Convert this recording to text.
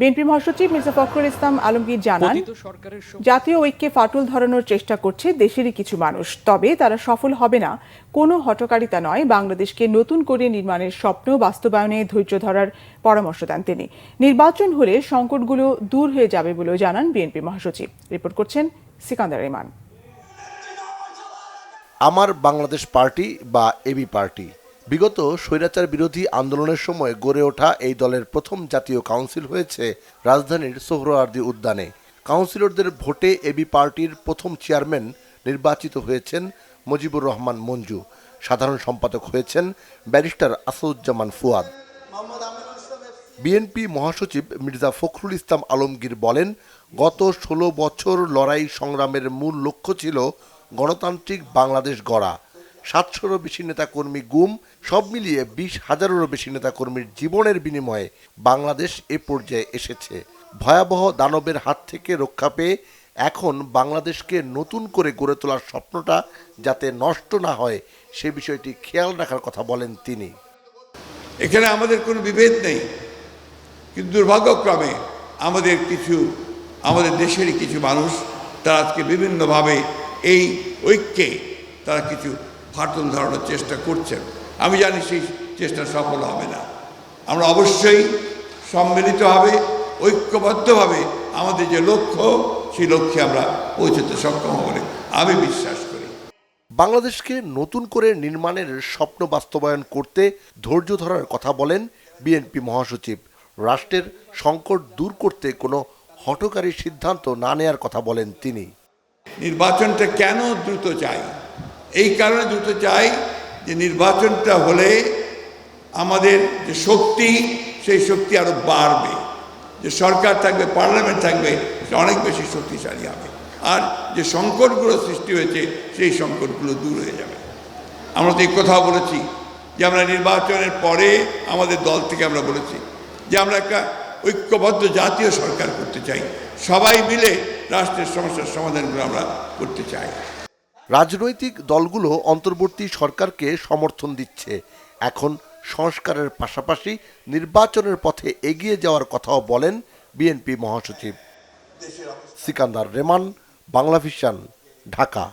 BNP মহাসচিব মির্জা ফখরুল ইসলাম আলমগীর জানান, জাতীয় ঐক্যে ফাটল ধরানোর চেষ্টা করছে দেশেরই কিছু মানুষ, তবে তারা সফল হবে না। কোনো হঠকারিতা নয়, বাংলাদেশকে নতুন করে নির্মাণের স্বপ্ন বাস্তবায়নে ধৈর্য ধরার পরামর্শ দেন তিনি। নির্বাচন হলে সংকটগুলো দূর হয়ে যাবে বলেও জানান বিএনপি মহাসচিব। রিপোর্ট করছেন সিকান্দার রেমান। আমার বাংলাদেশ পার্টি বা এবি পার্টি বিগত স্বৈরাচার বিরোধী আন্দোলনের সময় গড়ে ওঠা এই দলের প্রথম জাতীয় কাউন্সিল হয়েছে রাজধানীর সোহরাওয়ার্দী উদ্যানে। কাউন্সিলরদের ভোটে এবি পার্টির প্রথম চেয়ারম্যান নির্বাচিত হয়েছেন মুজিবুর রহমান মঞ্জু। সাধারণ সম্পাদক হয়েছেন ব্যারিস্টার আসাদুজ্জামান ফুয়াদ। বিএনপি মহাসচিব মির্জা ফখরুল ইসলাম আলমগীর বলেন, গত 16 বছর লড়াই সংগ্রামের মূল লক্ষ্য ছিল গণতান্ত্রিক বাংলাদেশ গড়া। 700-রও বেশি নেতাকর্মী গুম, সব মিলিয়ে 20,000-এরও বেশি নেতাকর্মীর জীবনের বিনিময়ে বাংলাদেশ এ পর্যায়ে এসেছে। ভয়াবহ দানবের হাত থেকে রক্ষা পেয়ে এখন বাংলাদেশকে নতুন করে গড়ে তোলার স্বপ্নটা যাতে নষ্ট না হয় সে বিষয়টি খেয়াল রাখার কথা বলেন তিনি। এখানে আমাদের কোনো বিভেদ নেই, কিন্তু দুর্ভাগ্যক্রমে আমাদের দেশেরই কিছু মানুষ তারা আজকে বিভিন্নভাবে এই ঐক্যে তারা কিছু ফাটল ধরানোর চেষ্টা করছেন। আমি জানি সেই চেষ্টা সফল হবে না। আমরা অবশ্যই সম্মিলিতভাবে ঐক্যবদ্ধভাবে আমাদের যে লক্ষ্য সেই লক্ষ্যে আমরা পৌঁছতে সক্ষম হব বলে আমি বিশ্বাস করি। বাংলাদেশকে নতুন করে নির্মাণের স্বপ্ন বাস্তবায়ন করতে ধৈর্য ধরার কথা বলেন বিএনপি মহাসচিব। রাষ্ট্রের সংকট দূর করতে কোনো হঠকারী সিদ্ধান্ত না নেয়ার কথা বলেন তিনি। নির্বাচনটা কেন দ্রুত চাই? এই কারণে দ্রুত চাই যে নির্বাচনটা হলে আমাদের যে শক্তি সেই শক্তি আরো বাড়বে, যে সরকার থাকবে, পার্লামেন্ট থাকবে, সেটা অনেক বেশি শক্তিশালী হবে। আর যে সংকটগুলো সৃষ্টি হয়েছে সেই সংকটগুলো দূর হয়ে যাবে। আমরা তো এই কথাও বলেছি যে আমরা নির্বাচনের পরে আমাদের দল থেকে আমরা বলেছি যে আমরা একটা ঐক্যবদ্ধ জাতীয় সরকার করতে চাই, সবাই মিলে রাষ্ট্রের সমস্যার সমাধানগুলো আমরা করতে চাই। রাজনৈতিক দলগুলো অন্তর্বর্তী সরকারকে সমর্থন দিচ্ছে। এখন সংস্কারের পাশাপাশি নির্বাচনের পথে এগিয়ে যাওয়ার কথাও বলেন বিএনপি মহাসচিব। সিকান্দার রেমান, বাংলাভিশন, ঢাকা।